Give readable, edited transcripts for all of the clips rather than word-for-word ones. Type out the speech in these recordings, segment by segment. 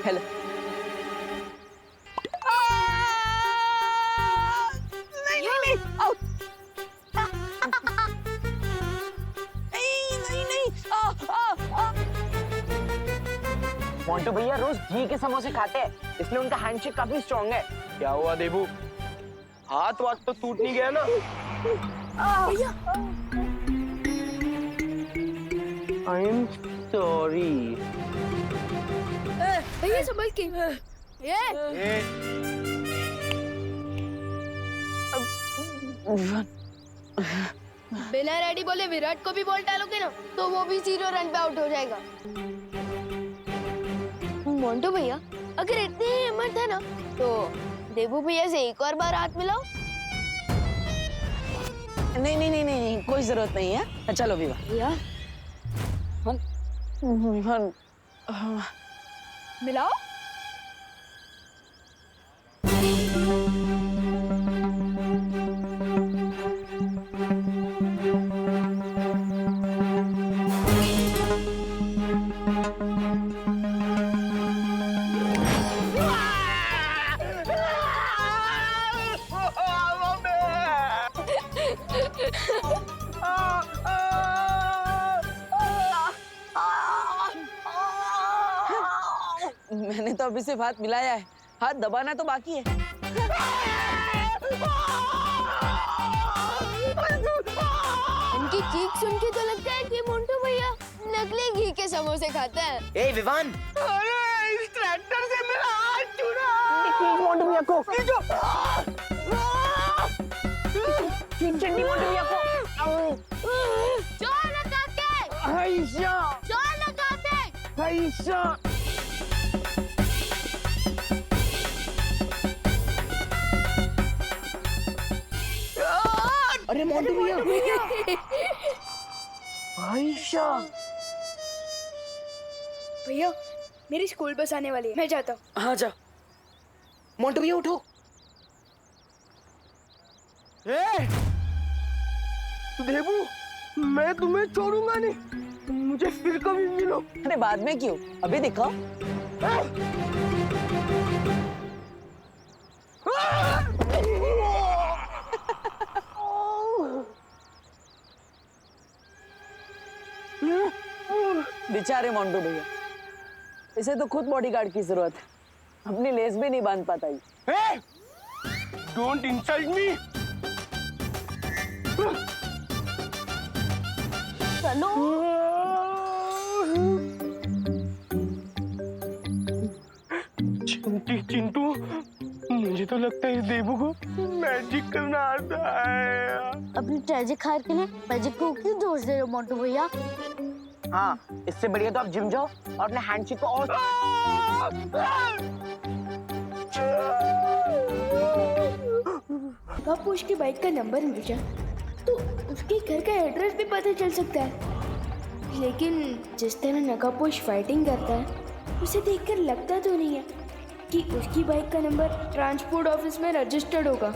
Hello. नहीं नहीं नहीं, आओ। नहीं नहीं नहीं, मोंटू भैया रोज घी के समोसे खाते हैं, इसलिए उनका हैंडशेक काफी स्ट्रांग है। क्या हुआ देबू, हाथ वाथ तो टूट नहीं गया ना? भैया आई एम सॉरी। भैया संभल के। बिना रेडी बोले विराट को भी बॉल डालोगे ना तो वो भी 0 रन पे आउट हो जाएगा। मोंटू भैया अगर इतनी हिम्मत है ना तो देबू भैया से एक और बार हाथ मिलाओ। नहीं नहीं नहीं नहीं, कोई जरूरत नहीं है। चलो विवा। भैया मिलाओ। मैंने तो अभी सिर्फ हाथ मिलाया है, हाथ दबाना तो बाकी है। इनकी चीख सुन के तो लगता है कि मोंटू भैया नकली घी के समोसे खाते हैं। ए विवान, अरे इस ट्रैक्टर से मेरा हाथ छूटा। मोंटू भैया को चंडी मोंटू भैया को जोर लगा के, हाइशा जोर लगा के। हाइशा। अरे मोंटू भैया, हाइशा। भैया मेरी स्कूल बस आने वाली है, मैं जाता हूँ। हाँ जा। मोंटू भैया उठो। ए, देबू मैं तुम्हें छोड़ूंगा नहीं, मुझे फिर कभी मिलो। अरे बाद में क्यों, अभी दिखाओ। बेचारे मोंटू भैया, इसे तो खुद बॉडीगार्ड की जरूरत है, अपनी लेस भी नहीं बांध पाता ही। Don't insult me. चलो चिंटू, मुझे तो लगता है इस देबू को मैजिक करना आता है। अपनी ट्रेजिक हार के लिए मैजिक को क्यों दोष दे रहे हो मोंटू भैया? हाँ, इससे बढ़िया तो आप जिम जाओ और अपने हैंडशेक को और नकाबपोश की बाइक का नंबर मिल जाए तो उसके घर का एड्रेस भी पता चल सकता है। लेकिन जिस तरह नकाबपोश फाइटिंग करता है उसे देखकर लगता तो नहीं है कि उसकी बाइक का नंबर ट्रांसपोर्ट ऑफिस में रजिस्टर्ड होगा।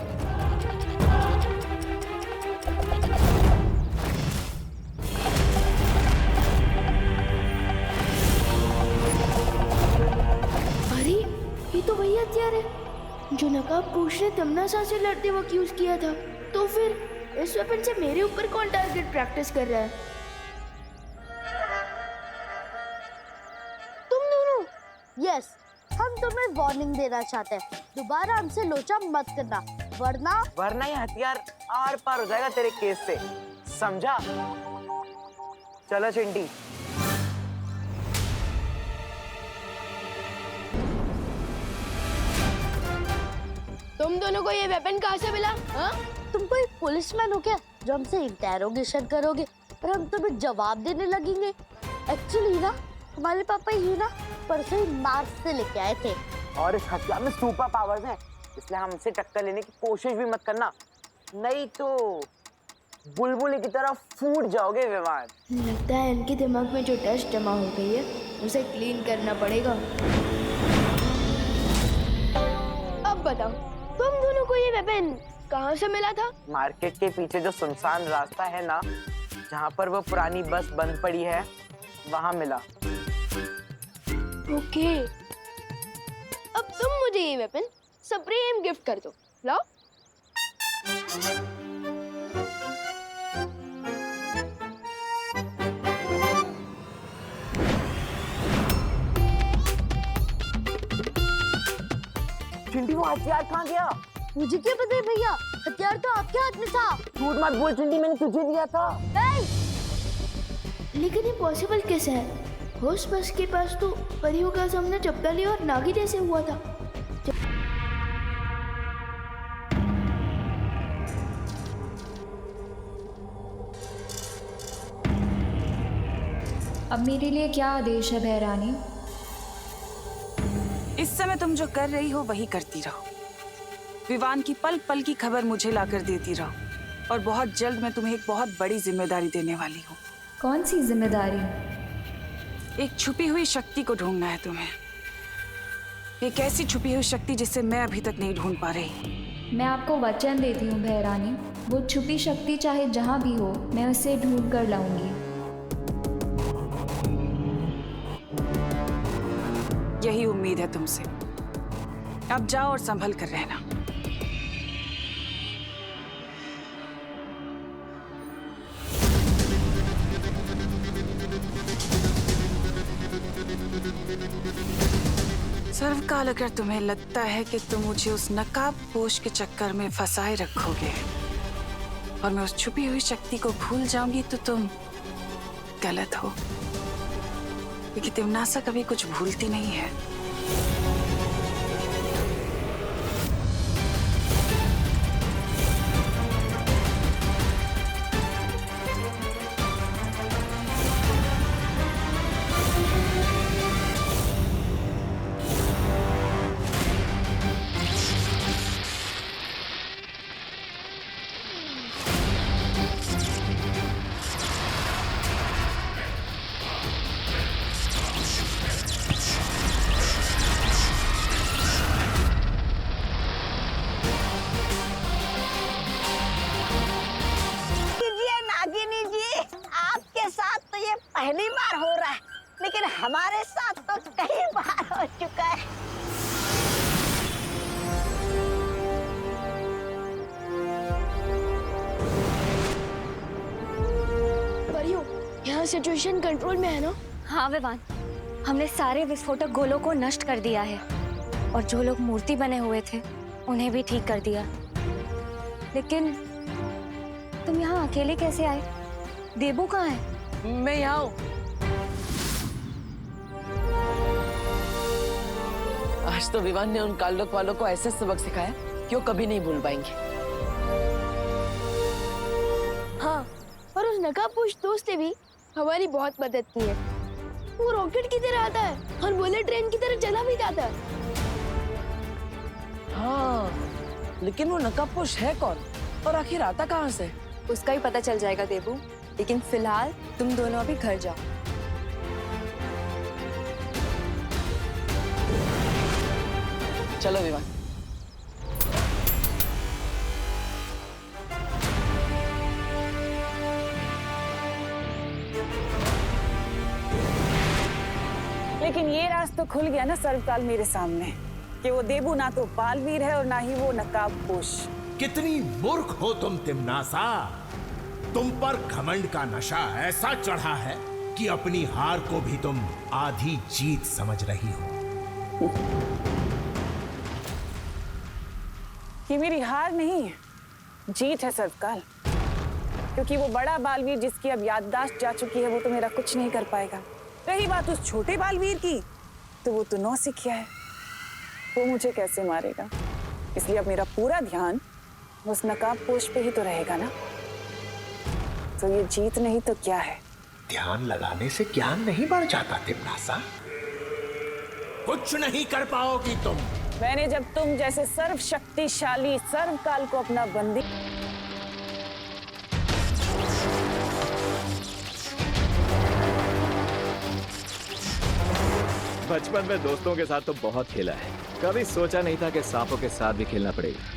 अरे ये तो वही हथियार है जो नकाबपोश ने तमन्ना से लड़ते वक्त यूज किया था। तो फिर इस वेपन से मेरे ऊपर कौन टारगेट प्रैक्टिस कर रहा है? तुम दोनों। यस, हम तुम्हें वार्निंग देना चाहते हैं, दोबारा हमसे लोचा मत करना, वरना ये हथियार आर पार हो जाएगा तेरे केस से, समझा? चलो चिंटी। तुम दोनों को ये वेपन कहाँ से मिला? हाँ? तुम कोई पुलिसमैन हो क्या जो हमसे इंटेरोगेशन करोगे और हम तुम्हें जवाब देने लगेंगे? एक्चुअली ना हमारे पापा ही ना परसों ही मार्स से लेके आए थे और इस हथियार में सुपर पावर्स हैं, इसलिए हमसे टक्कर लेने की कोशिश भी मत करना, नहीं तो बुलबुल की तरह फूट जाओगे विमान। लगता है इनके दिमाग में जो डस्ट जमा हो गई है उसे क्लीन करना पड़ेगा। अब बताओ तुम दोनों को ये वेपन कहाँ से मिला था? मार्केट के पीछे जो सुनसान रास्ता है ना, जहाँ पर वो पुरानी बस बंद पड़ी है, वहाँ मिला। ओके, अब तुम मुझे ये वेपन सुप्रीम गिफ्ट कर दो। लाओ। चिंटी वो हथियार कहाँ गया? मुझे क्या पता है भैया, हथियार तो आपके हाथ में था। झूठ मत बोल चिंटी, मैंने तुझे दिया था। लेकिन ये पॉसिबल कैसे है? होश बस के पास तो परियों का सामना चपटा लिया और नागी जैसे हुआ था। अब मेरे लिए क्या आदेश है बहरानी? इस समय तुम जो कर रही हो वही करती रहो। विवान की पल पल की खबर मुझे लाकर देती रहो और बहुत जल्द मैं तुम्हें एक बहुत बड़ी जिम्मेदारी देने वाली हूँ। कौन सी जिम्मेदारी? एक छुपी हुई शक्ति को ढूंढना है तुम्हें। एक ऐसी छुपी हुई शक्ति जिसे मैं अभी तक नहीं ढूंढ पा रही। मैं आपको वचन देती हूँ बहरानी, वो छुपी शक्ति चाहे जहाँ भी हो, मैं उसे ढूंढ कर लाऊंगी। यही उम्मीद है तुमसे। अब जाओ और संभल कर रहना। सर्वकाल अगर तुम्हें लगता है कि तुम मुझे उस नकाबपोश के चक्कर में फंसाए रखोगे और मैं उस छुपी हुई शक्ति को भूल जाऊंगी तो तुम गलत हो, क्योंकि तिमनासा कभी कुछ भूलती नहीं है। पहली बार हो रहा है, लेकिन हमारे साथ तो कई बार हो चुका है। परियों, यहाँ सिचुएशन कंट्रोल में है ना? हाँ विवान, हमने सारे विस्फोटक गोलों को नष्ट कर दिया है और जो लोग मूर्ति बने हुए थे उन्हें भी ठीक कर दिया। लेकिन तुम यहाँ अकेले कैसे आए? देबू कहाँ है? मैं यहाँ हूँ। आज तो विवान ने उन काल्डोक वालों को ऐसे सबक सिखाया कि वो कभी नहीं भूल पाएंगे। हाँ, और उस नकाबपोश दोस्त ने भी हमारी बहुत मदद की है। वो रॉकेट की तरह आता है और बुलेट ट्रेन की तरह चला भी जाता है। हाँ, लेकिन वो नकाबपोश है कौन और आखिर आता कहाँ से? उसका ही पता चल जाएगा देबू, लेकिन फिलहाल तुम दोनों अभी घर जाओ। चलो विवान। लेकिन ये राज तो खुल गया ना सर्वकाल मेरे सामने कि वो देबू ना तो बालवीर है और ना ही वो नकाबपोश। कितनी मूर्ख हो तुम तिमनासा। तुम पर घमंड का नशा ऐसा चढ़ा है कि अपनी हार को भी तुम आधी जीत समझ रही हो। ये मेरी हार नहीं है, जीत है सर्वकाल, क्योंकि वो बड़ा बालवीर जिसकी अब याददाश्त जा चुकी है वो तो मेरा कुछ नहीं कर पाएगा। रही बात उस छोटे बालवीर की, तो वो तो नौसिखिया है, वो मुझे कैसे मारेगा। इसलिए अब मेरा पूरा ध्यान उस नकाबपोश पे ही तो रहेगा ना। तो ये जीत नहीं तो क्या है? ध्यान लगाने से ज्ञान नहीं बढ़ जाता तिमनासा। कुछ नहीं कर पाओगी तुम। मैंने जब तुम जैसे सर्वशक्तिशाली सर्वकाल को अपना बंदी बचपन में दोस्तों के साथ तो बहुत खेला है, कभी सोचा नहीं था कि सांपों के साथ भी खेलना पड़ेगा।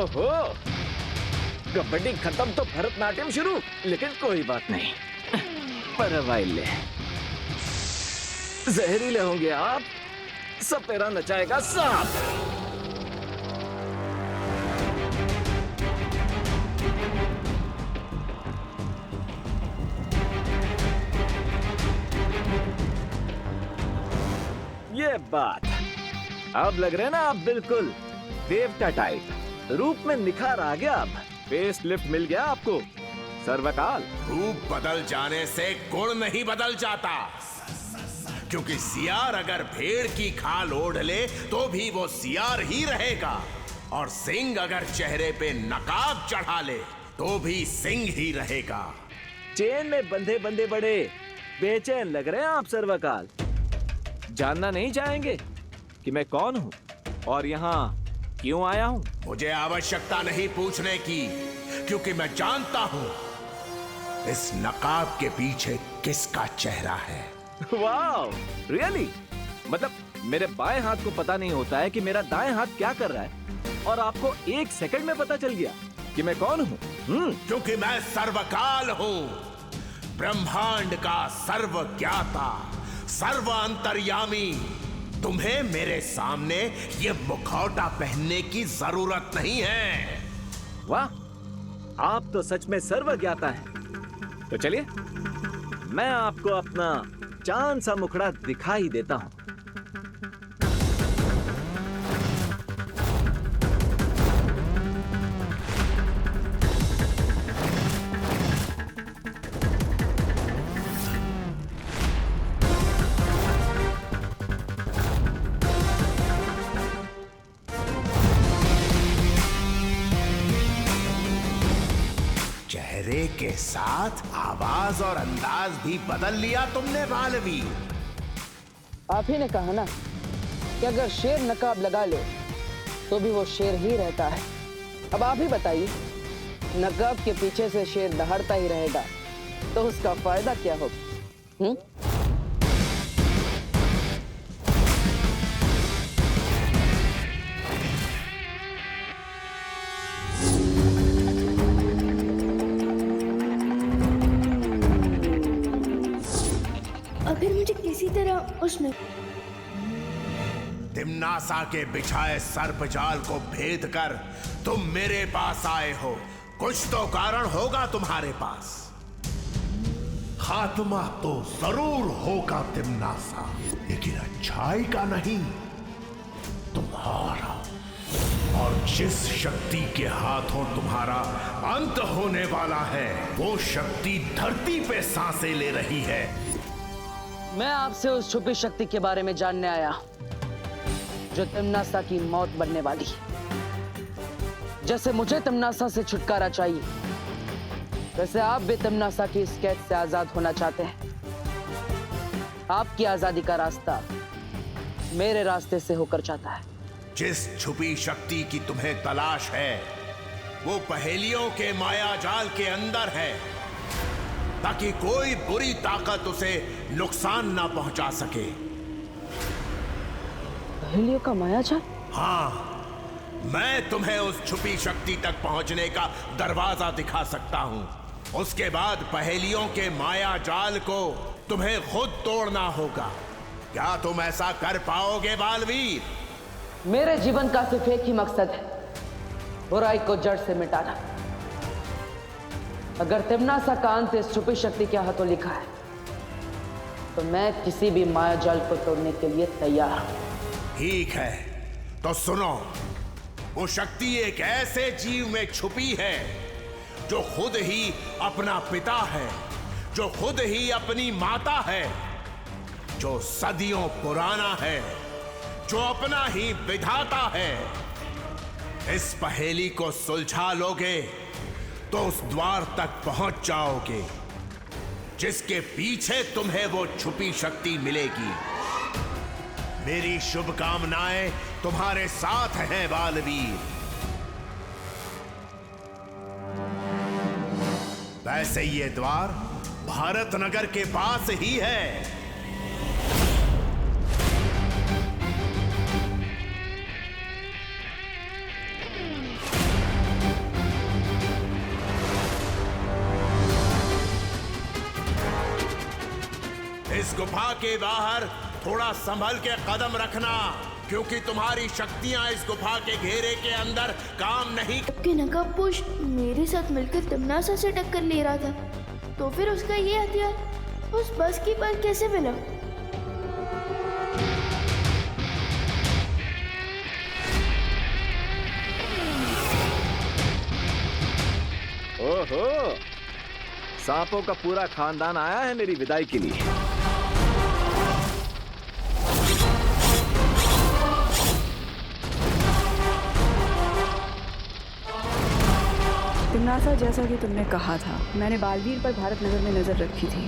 ओहो, कबड्डी खत्म तो भरतनाट्यम शुरू। लेकिन कोई बात नहीं, परवाइले जहरीले होंगे आप, सपेरा नचाएगा सांप। ये बात, अब लग रहे ना आप बिल्कुल देवता टाइप। रूप में निखार आ गया, अब फेस लिफ्ट मिल गया आपको। सर्वकाल, रूप बदल जाने से गुण नहीं बदल जाता, क्योंकि सियार अगर भेड़ की खाल ओढ़ ले तो भी वो सियार ही रहेगा, और सिंह अगर चेहरे पे नकाब चढ़ा ले तो भी सिंह ही रहेगा। चेन में बंधे बंधे बड़े बेचैन लग रहे हैं आप सर्वकाल। जानना नहीं चाहेंगे कि मैं कौन हूँ और यहाँ क्यों आया हूँ? मुझे आवश्यकता नहीं पूछने की, क्योंकि मैं जानता हूँ इस नकाब के पीछे किसका चेहरा है। Wow, really? मतलब मेरे बाएं हाथ को पता नहीं होता है कि मेरा दाएं हाथ क्या कर रहा है, और आपको 1 सेकंड में पता चल गया कि मैं कौन हूँ? क्योंकि मैं सर्वकाल हूँ, ब्रह्मांड का सर्वज्ञाता, सर्व अंतर्यामी। तुम्हें मेरे सामने ये मुखौटा पहनने की जरूरत नहीं है। वाह, आप तो सच में सर्वज्ञाता हैं। तो चलिए, मैं आपको अपना चांद सा मुखड़ा दिखाई देता हूं। चेहरे के साथ आवाज और अंदाज भी बदल लिया तुमने बालवी। आप ही ने कहा ना कि अगर शेर नकाब लगा ले तो भी वो शेर ही रहता है। अब आप ही बताइए, नकाब के पीछे से शेर दहाड़ता ही रहेगा तो उसका फायदा क्या होगा? अगर मुझे किसी तरह उसमें तिम्नासा के बिछाए सर्पजाल को भेद कर तुम मेरे पास आए हो, कुछ तो कारण होगा तुम्हारे पास। खात्मा तो जरूर होगा तिम्नासा, लेकिन अच्छाई का नहीं, तुम्हारा। और जिस शक्ति के हाथों तुम्हारा अंत होने वाला है, वो शक्ति धरती पे सांसें ले रही है। मैं आपसे उस छुपी शक्ति के बारे में जानने आया जो तिम्नासा की मौत बनने वाली। जैसे मुझे तिम्नासा से छुटकारा चाहिए, वैसे आप भी तिम्नासा की इस कैद से आजाद होना चाहते हैं। आपकी आजादी का रास्ता मेरे रास्ते से होकर जाता है। जिस छुपी शक्ति की तुम्हें तलाश है, वो पहेलियों के माया जाल के अंदर है, ताकि कोई बुरी ताकत उसे नुकसान ना पहुंचा सके। पहेलियों का माया जाल? हाँ, मैं तुम्हें उस छुपी शक्ति तक पहुंचने का दरवाजा दिखा सकता हूं। उसके बाद पहेलियों के माया जाल को तुम्हें खुद तोड़ना होगा। क्या तुम ऐसा कर पाओगे बालवीर? मेरे जीवन का सिर्फ एक ही मकसद है, बुराई को जड़ से मिटाना। अगर तिम्नासा का अंत इस छुपी शक्ति के हाथों लिखा है, तो मैं किसी भी माया जाल को तोड़ने के लिए तैयार हूं। ठीक है, तो सुनो। वो शक्ति एक ऐसे जीव में छुपी है जो खुद ही अपना पिता है, जो खुद ही अपनी माता है, जो सदियों पुराना है, जो अपना ही विधाता है। इस पहेली को सुलझा लोगे तो उस द्वार तक पहुंच जाओगे जिसके पीछे तुम्हें वो छुपी शक्ति मिलेगी। मेरी शुभकामनाएं तुम्हारे साथ हैं बालवीर। वैसे ये द्वार भारत नगर के पास ही है। इस गुफा के बाहर थोड़ा संभल के कदम रखना, क्योंकि तुम्हारी शक्तियां इस गुफा के घेरे के अंदर काम नहीं। कि नकाबपोश मेरे साथ मिलकर तमनासा से टक्कर ले रहा था, तो फिर उसका ये हथियार उस बस की पास कैसे मिला? ओहो, सांपों का पूरा खानदान आया है मेरी विदाई के लिए। तिमनासा, जैसा कि तुमने कहा था, मैंने बालवीर पर भारत नगर में नजर रखी थी।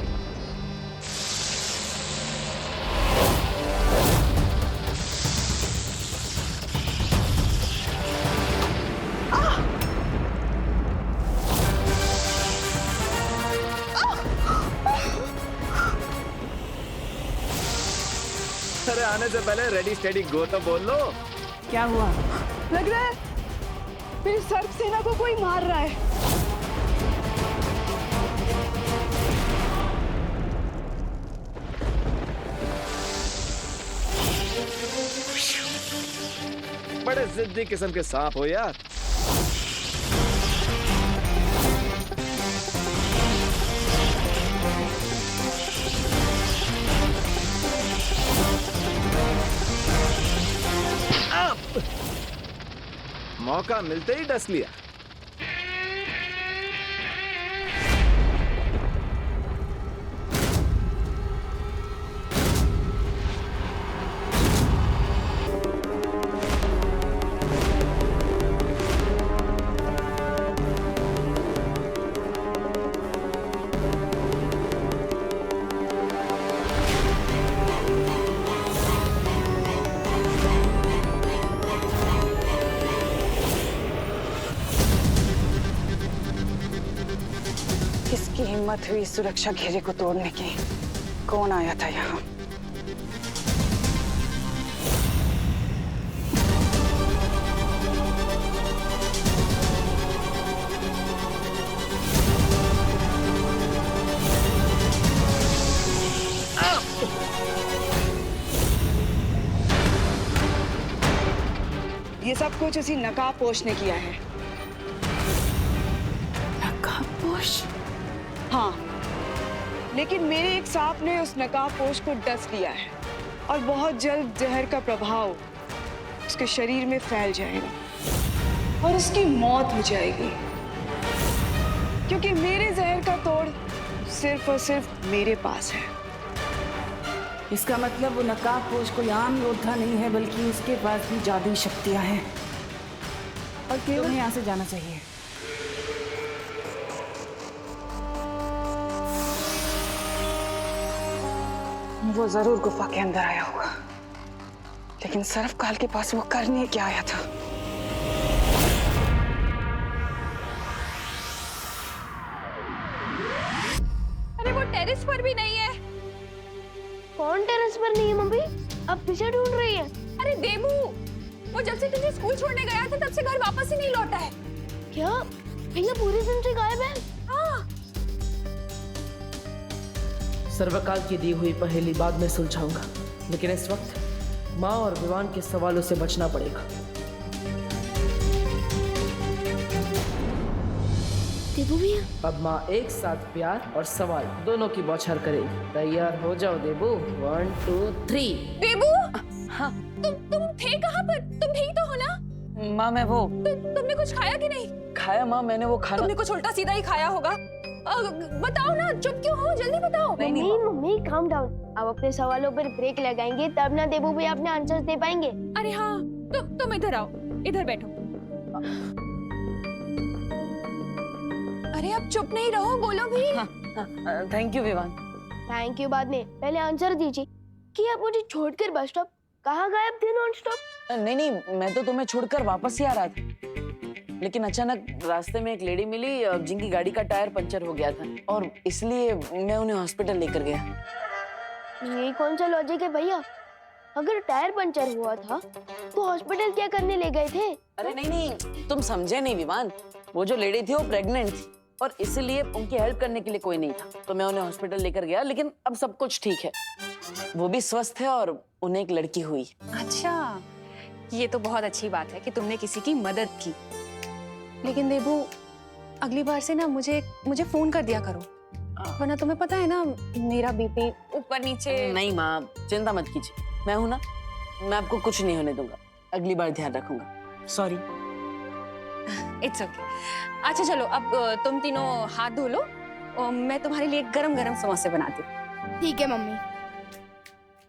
अरे आने से पहले रेडी स्टेडी गो तो बोल लो। क्या हुआ? लग रहा है मेरी सर्प सेना को कोई मार रहा है। बड़े जिद्दी किस्म के सांप हो यार। मौका मिलते ही डस लिया। किसकी हिम्मत हुई सुरक्षा घेरे को तोड़ने की? कौन आया था यहाँ? ये सब कुछ उसी नकाबपोश ने किया है। नकाबपोश? हाँ, लेकिन मेरे एक सांप ने उस नकाबपोश को डस लिया है और बहुत जल्द जहर का प्रभाव उसके शरीर में फैल जाएगा और उसकी मौत हो जाएगी, क्योंकि मेरे जहर का तोड़ सिर्फ और सिर्फ मेरे पास है। इसका मतलब वो नकाबपोश कोई आम योद्धा नहीं है, बल्कि उसके पास भी जादुई शक्तियां हैं और केवल यहाँ से जाना चाहिए। वो जरूर गुफा के अंदर आया होगा, लेकिन सर्वकाल के पास वो करने क्या आया था? अरे वो टेरेस पर भी नहीं है। कौन टेरेस पर नहीं है मम्मी? अब पीछे ढूंढ रही है। अरे देबू, वो जब से तुझे स्कूल छोड़ने गया था तब से घर वापस ही नहीं लौटा है। क्या भैया पूरे दिन से गायब है? हाँ। सर्वकाल की दी हुई पहेली बाद में सुलझाऊंगा, लेकिन इस वक्त माँ और विवान के सवालों से बचना पड़ेगा। देबू भैया, अब माँ एक साथ प्यार और सवाल दोनों की बौछार करेगी। तैयार हो जाओ देबू। 1 2 3। देबू, हाँ, तुम थे कहाँ पर? तुम ठीक तो हो ना? माँ मैं वो तुमने कुछ खाया कि नहीं? खाया माँ, मैंने वो खाना। तुमने कुछ उल्टा सीधा ही खाया होगा। बताओ ना, चुप क्यों हो? जल्दी बताओ। नहीं मम्मी काम डाउन। अब अपने सवालों पर ब्रेक लगाएंगे तब ना देबू भैया अपने आंसर्स दे पाएंगे। अरे हाँ, तुम इधर आओ, इधर बैठो। अरे अब चुप नहीं रहो, बोलो भी। Thank you Vivaan. Thank you बाद में, पहले आंसर दीजिए कि आप मुझे छोड़कर बस स्टॉप कहाँ गायब थे नॉन स्टॉप? नहीं, मैं तो तुम्हें छोड़कर वापस ही आ रहा था, लेकिन अचानक रास्ते में एक लेडी मिली जिनकी गाड़ी का टायर पंचर हो गया था, और इसलिए मैं उन्हें हॉस्पिटल लेकर गया। ये कौन सा लॉजिक है भैया? अगर टायर पंचर हुआ था तो हॉस्पिटल क्या करने ले गए थे? अरे नहीं, तुम समझे नहीं विवान। वो जो लेडी थी वो प्रेग्नेंट थी, और इसीलिए उनकी हेल्प करने के लिए कोई नहीं था, तो मैं उन्हें हॉस्पिटल लेकर गया। लेकिन अब सब कुछ ठीक है, वो भी स्वस्थ है और उन्हें एक लड़की हुई। अच्छा, ये तो बहुत अच्छी बात है कि तुमने किसी की मदद की। लेकिन देबू, अगली बार से ना मुझे फोन कर दिया करो, वरना तुम्हें पता है ना मेरा बीपी ऊपर नीचे। नहीं माँ, चिंता मत कीजिए, मैं हूं ना, मैं आपको कुछ नहीं होने दूंगा। अगली बार ध्यान रखूंगा। सॉरी। It's okay. अच्छा चलो, अब तुम तीनों हाथ धो लो और मैं तुम्हारे लिए गरम गरम समोसे बनाती हूँ। ठीक है मम्मी।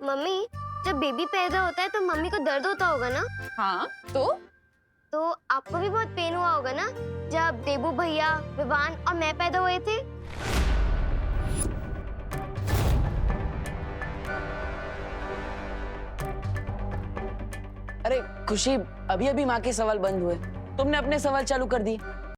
मम्मी, जब बेबी पैदा होता है तो मम्मी को दर्द होता होगा ना? हाँ, तो आपको भी बहुत पेन हुआ होगा ना जब देबू भैया, विवान और मैं पैदा हुए थे? अरे खुशी, अभी अभी माँ के सवाल बंद हुए, तुमने अपने सवाल चालू कर दिए।